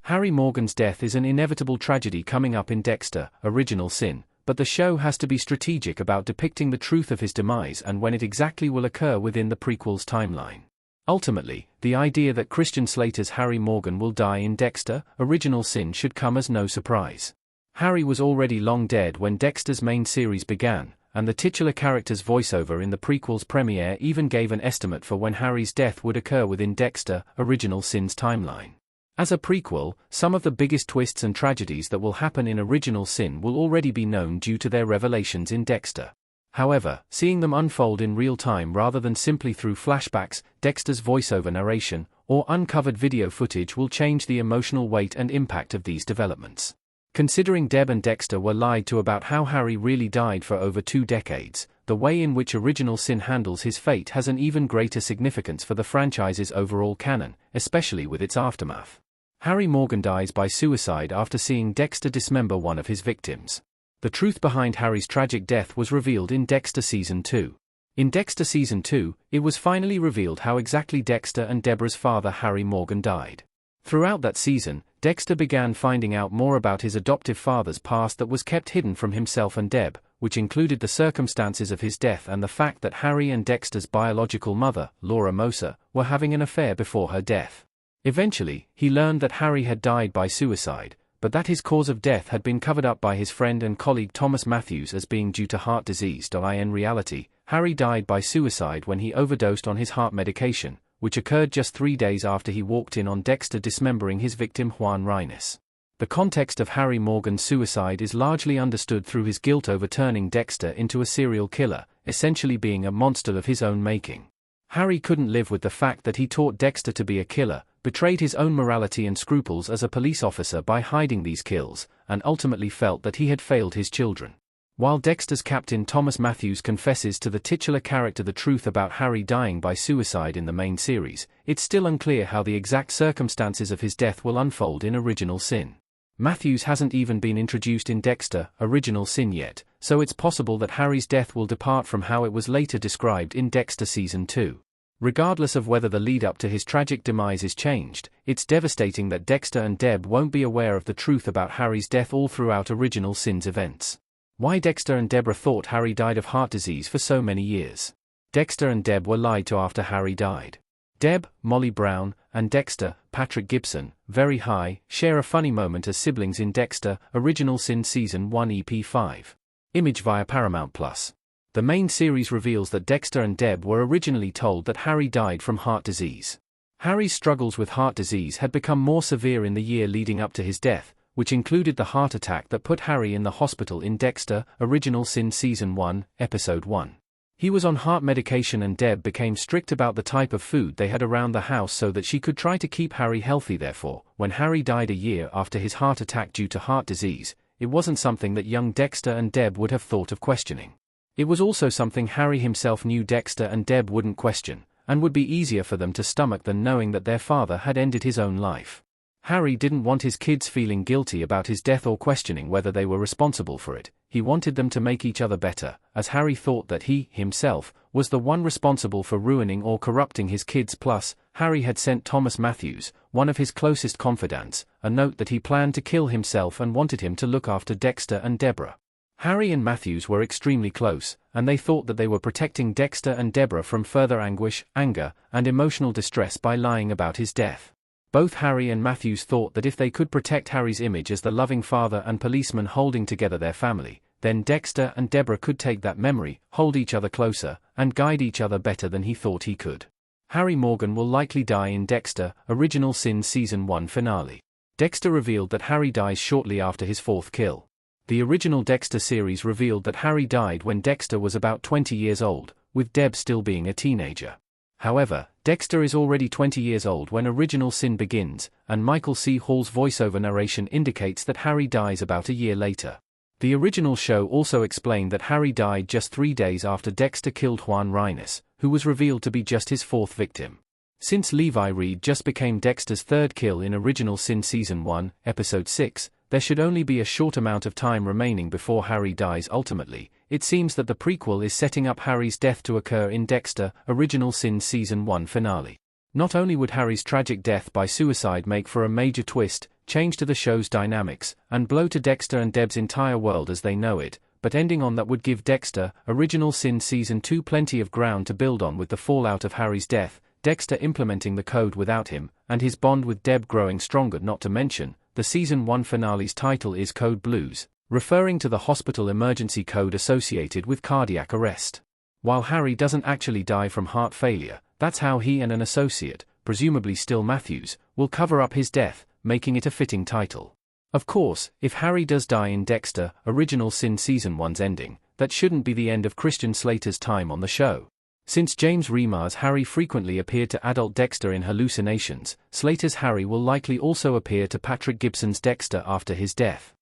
Harry Morgan's death is an inevitable tragedy coming up in Dexter, Original Sin, but the show has to be strategic about depicting the truth of his demise and when it exactly will occur within the prequel's timeline. Ultimately, the idea that Christian Slater's Harry Morgan will die in Dexter, Original Sin should come as no surprise. Harry was already long dead when Dexter's main series began, and the titular character's voiceover in the prequel's premiere even gave an estimate for when Harry's death would occur within Dexter, Original Sin's timeline. As a prequel, some of the biggest twists and tragedies that will happen in Original Sin will already be known due to their revelations in Dexter. However, seeing them unfold in real time rather than simply through flashbacks, Dexter's voiceover narration, or uncovered video footage will change the emotional weight and impact of these developments. Considering Deb and Dexter were lied to about how Harry really died for over 2 decades, the way in which Original Sin handles his fate has an even greater significance for the franchise's overall canon, especially with its aftermath. Harry Morgan dies by suicide after seeing Dexter dismember one of his victims. The truth behind Harry's tragic death was revealed in Dexter Season 2. In Dexter Season 2, it was finally revealed how exactly Dexter and Deborah's father Harry Morgan died. Throughout that season, Dexter began finding out more about his adoptive father's past that was kept hidden from himself and Deb, which included the circumstances of his death and the fact that Harry and Dexter's biological mother, Laura Moser, were having an affair before her death. Eventually, he learned that Harry had died by suicide, but that his cause of death had been covered up by his friend and colleague Thomas Matthews as being due to heart disease. In reality, Harry died by suicide when he overdosed on his heart medication, which occurred just 3 days after he walked in on Dexter dismembering his victim Juan Reines. The context of Harry Morgan's suicide is largely understood through his guilt over turning Dexter into a serial killer, essentially being a monster of his own making. Harry couldn't live with the fact that he taught Dexter to be a killer, betrayed his own morality and scruples as a police officer by hiding these kills, and ultimately felt that he had failed his children. While Dexter's captain Thomas Matthews confesses to the titular character the truth about Harry dying by suicide in the main series, it's still unclear how the exact circumstances of his death will unfold in Original Sin. Matthews hasn't even been introduced in Dexter, Original Sin yet, so it's possible that Harry's death will depart from how it was later described in Dexter Season 2. Regardless of whether the lead-up to his tragic demise is changed, it's devastating that Dexter and Deb won't be aware of the truth about Harry's death all throughout Original Sin's events. Why Dexter and Deborah thought Harry died of heart disease for so many years. Dexter and Deb were lied to after Harry died. Deb, Molly Brown, and Dexter, Patrick Gibson, very high, share a funny moment as siblings in Dexter, Original Sin Season 1 EP 5. Image via Paramount+. The main series reveals that Dexter and Deb were originally told that Harry died from heart disease. Harry's struggles with heart disease had become more severe in the year leading up to his death, which included the heart attack that put Harry in the hospital in Dexter, Original Sin Season 1, Episode 1. He was on heart medication and Deb became strict about the type of food they had around the house so that she could try to keep Harry healthy. Therefore, when Harry died a year after his heart attack due to heart disease, it wasn't something that young Dexter and Deb would have thought of questioning. It was also something Harry himself knew Dexter and Deb wouldn't question, and would be easier for them to stomach than knowing that their father had ended his own life. Harry didn't want his kids feeling guilty about his death or questioning whether they were responsible for it. He wanted them to make each other better, as Harry thought that he, himself, was the one responsible for ruining or corrupting his kids. Plus, Harry had sent Thomas Matthews, one of his closest confidants, a note that he planned to kill himself and wanted him to look after Dexter and Deborah. Harry and Matthews were extremely close, and they thought that they were protecting Dexter and Deborah from further anguish, anger, and emotional distress by lying about his death. Both Harry and Matthews thought that if they could protect Harry's image as the loving father and policeman holding together their family, then Dexter and Deborah could take that memory, hold each other closer, and guide each other better than he thought he could. Harry Morgan will likely die in Dexter, Original Sin Season 1 finale. Dexter revealed that Harry dies shortly after his 4th kill. The original Dexter series revealed that Harry died when Dexter was about 20 years old, with Deb still being a teenager. However, Dexter is already 20 years old when Original Sin begins, and Michael C. Hall's voiceover narration indicates that Harry dies about a year later. The original show also explained that Harry died just 3 days after Dexter killed Juan Reines, who was revealed to be just his 4th victim. Since Levi Reed just became Dexter's 3rd kill in Original Sin Season 1, Episode 6, there should only be a short amount of time remaining before Harry dies ultimately. It seems that the prequel is setting up Harry's death to occur in Dexter, Original Sin Season 1 finale. Not only would Harry's tragic death by suicide make for a major twist, change to the show's dynamics, and blow to Dexter and Deb's entire world as they know it, but ending on that would give Dexter, Original Sin Season 2 plenty of ground to build on with the fallout of Harry's death, Dexter implementing the code without him, and his bond with Deb growing stronger. Not to mention, the Season 1 finale's title is Code Blues, referring to the hospital emergency code associated with cardiac arrest. While Harry doesn't actually die from heart failure, that's how he and an associate, presumably still Matthews, will cover up his death, making it a fitting title. Of course, if Harry does die in Dexter, Original Sin Season 1's ending, that shouldn't be the end of Christian Slater's time on the show. Since James Remar's Harry frequently appeared to adult Dexter in hallucinations, Slater's Harry will likely also appear to Patrick Gibson's Dexter after his death.